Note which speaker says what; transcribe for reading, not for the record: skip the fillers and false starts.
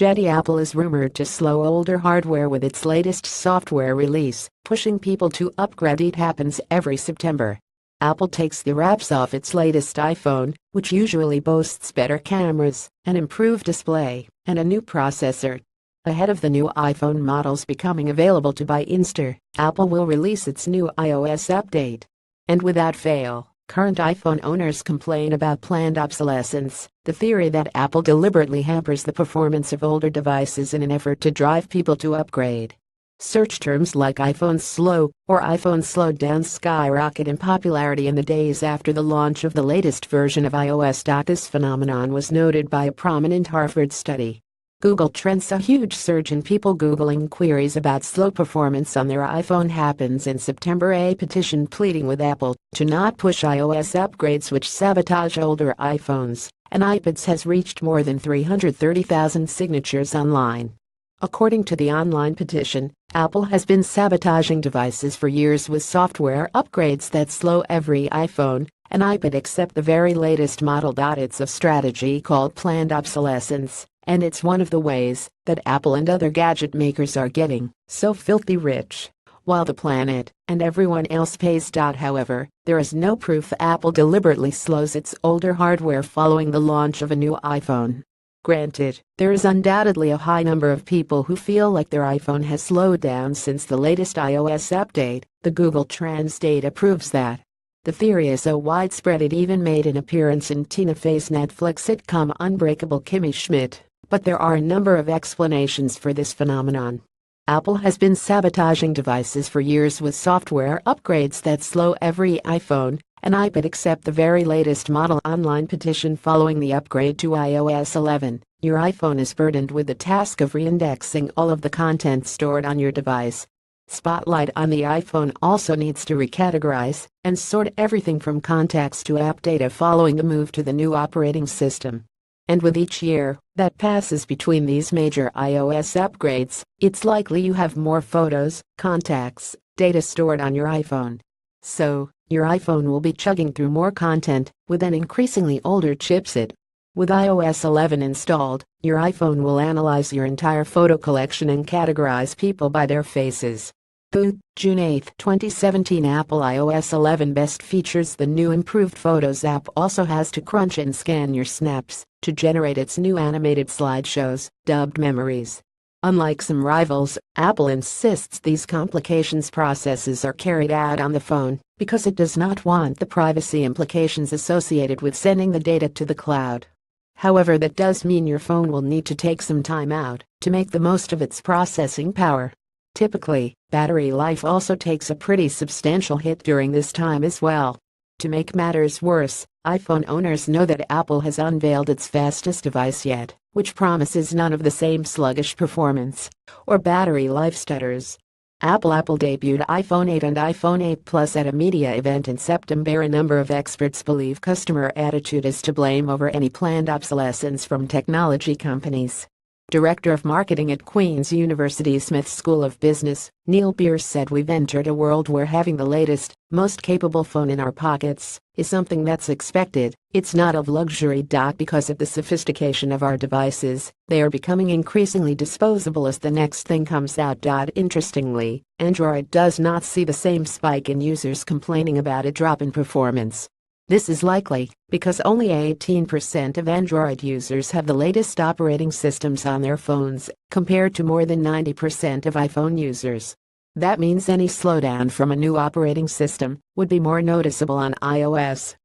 Speaker 1: GETTYApple is rumored to slow older hardware with its latest software release, pushing people to upgrade. It happens every September. Apple takes the wraps off its latest iPhone, which usually boasts better cameras, an improved display, and a new processor. Ahead of the new iPhone models becoming available to buy in store, Apple will release its new iOS update. And without fail, current iPhone owners complain about planned obsolescence, the theory that Apple deliberately hampers the performance of older devices in an effort to drive people to upgrade. Search terms like iPhone slow or iPhone slowed down skyrocket in popularity in the days after the launch of the latest version of iOS. This phenomenon was noted by a prominent Harvard study. Google Trends. A huge surge in people Googling queries about slow performance on their iPhone happens in September. A petition pleading with Apple to not push iOS upgrades which sabotage older iPhones and iPads has reached more than 330,000 signatures online. According to the online petition, Apple has been sabotaging devices for years with software upgrades that slow every iPhone and iPad except the very latest model. It's a strategy called planned obsolescence, and it's one of the ways that Apple and other gadget makers are getting so filthy rich, while the planet and everyone else pays. However, there is no proof Apple deliberately slows its older hardware following the launch of a new iPhone. Granted, there is undoubtedly a high number of people who feel like their iPhone has slowed down since the latest iOS update. The Google Trends data proves that. The theory is so widespread it even made an appearance in Tina Fey's Netflix sitcom Unbreakable Kimmy Schmidt. But there are a number of explanations for this phenomenon. Apple has been sabotaging devices for years with software upgrades that slow every iPhone and iPad except the very latest model. Online petition following the upgrade to iOS 11. Your iPhone is burdened with the task of reindexing all of the content stored on your device. Spotlight on the iPhone also needs to recategorize and sort everything from contacts to app data following the move to the new operating system. And with each year that passes between these major iOS upgrades, it's likely you have more photos, contacts, data stored on your iPhone. So, your iPhone will be chugging through more content with an increasingly older chipset. With iOS 11 installed, your iPhone will analyze your entire photo collection and categorize people by their faces. June 8, 2017. Apple iOS 11 best features. The new improved Photos app also has to crunch and scan your snaps to generate its new animated slideshows, dubbed Memories. Unlike some rivals, Apple insists these complications processes are carried out on the phone because it does not want the privacy implications associated with sending the data to the cloud. However, that does mean your phone will need to take some time out to make the most of its processing power. Typically, battery life also takes a pretty substantial hit during this time as well. To make matters worse, iPhone owners know that Apple has unveiled its fastest device yet, which promises none of the same sluggish performance or battery life stutters. Apple debuted iPhone 8 and iPhone 8 Plus at a media event in September. A number of experts believe customer attitude is to blame over any planned obsolescence from technology companies. Director of Marketing at Queen's University Smith School of Business, Neil Beers said we've entered a world where having the latest, most capable phone in our pockets is something that's expected. It's not of luxury. Because of the sophistication of our devices, they are becoming increasingly disposable as the next thing comes out. Interestingly, Android does not see the same spike in users complaining about a drop in performance. This is likely because only 18% of Android users have the latest operating systems on their phones, compared to more than 90% of iPhone users. That means any slowdown from a new operating system would be more noticeable on iOS.